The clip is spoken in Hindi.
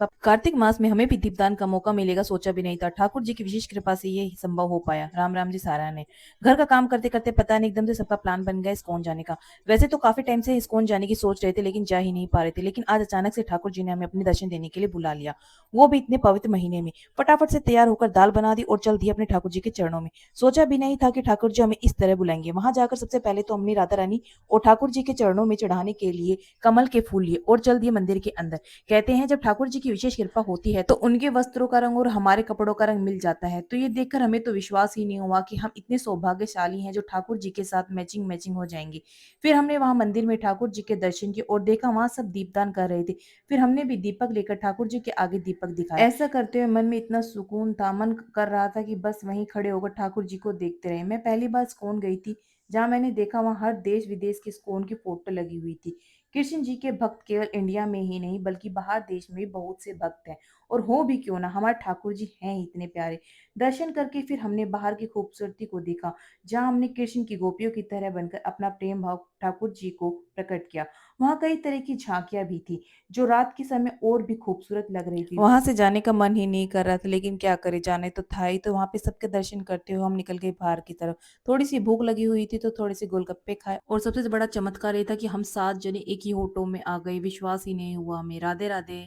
तब कार्तिक मास में हमें भी दीपदान का मौका मिलेगा सोचा भी नहीं था। ठाकुर जी की विशेष कृपा से ये संभव हो पाया। राम राम जी सारा ने घर का काम करते करते पता नहीं एकदम से सबका प्लान बन गया इस्कॉन जाने का। वैसे तो काफी टाइम से इस्कॉन जाने की सोच रहे थे लेकिन जा ही नहीं पा रहे थे, लेकिन आज अचानक से ठाकुर जी ने हमें अपने दर्शन देने के लिए बुला लिया, वो भी इतने पवित्र महीने में। फटाफट से तैयार होकर दाल बना दी और चल दिए अपने ठाकुर जी के चरणों में। सोचा भी नहीं था कि ठाकुर जी हमें इस तरह बुलाएंगे। वहां जाकर सबसे पहले तो हमने राधा रानी और ठाकुर जी के चरणों में चढ़ाने के लिए कमल के फूल लिए और चल दिए मंदिर के अंदर। कहते हैं जब ठाकुर जी की विशेष कृपा होती है तो उनके वस्त्रों का रंग और हमारे कपड़ों का रंग मिल जाता है। तो ये देखकर हमें तो विश्वास ही नहीं हुआ कि हम इतने सौभाग्यशाली हैं जो ठाकुर जी के साथ मैचिंग मैचिंग हो जाएंगे। फिर हमने वहां मंदिर में ठाकुर जी के दर्शन किए और देखा वहां सब दीपदान कर रहे थे। फिर हमने भी दीपक लेकर ठाकुर जी के आगे दीपक दिखाया। ऐसा करते हुए मन में इतना सुकून था, मन कर रहा था कि बस वहीं खड़े होकर ठाकुर जी को देखते रहे। मैं पहली बार इस्कॉन गई थी, जहाँ मैंने देखा वहां हर देश विदेश के इस्कॉन की फोटो लगी हुई थी। कृष्ण जी के भक्त केवल इंडिया में ही नहीं बल्कि बाहर देश में भी बहुत से भक्त हैं, और हो भी क्यों ना, हमारे ठाकुर जी हैं ही इतने प्यारे। दर्शन करके फिर हमने बाहर की खूबसूरती को देखा, जहाँ हमने कृष्ण की गोपियों की तरह बनकर अपना प्रेम भाव ठाकुर जी को प्रकट किया। वहाँ कई तरह की झांकियां भी थी जो रात के समय और भी खूबसूरत लग रही थी। वहां से जाने का मन ही नहीं कर रहा था, लेकिन क्या करे, जाने तो था ही। तो वहां पे सबके दर्शन करते हुए हम निकल गए बाहर की तरफ। थोड़ी सी भूख लगी हुई थी तो थोड़े से गोलगप्पे खाए, और सबसे बड़ा चमत्कार ये था कि हम 7 जने एक ही ऑटो में आ गए। विश्वास ही नहीं हुआ हमें। राधे राधे।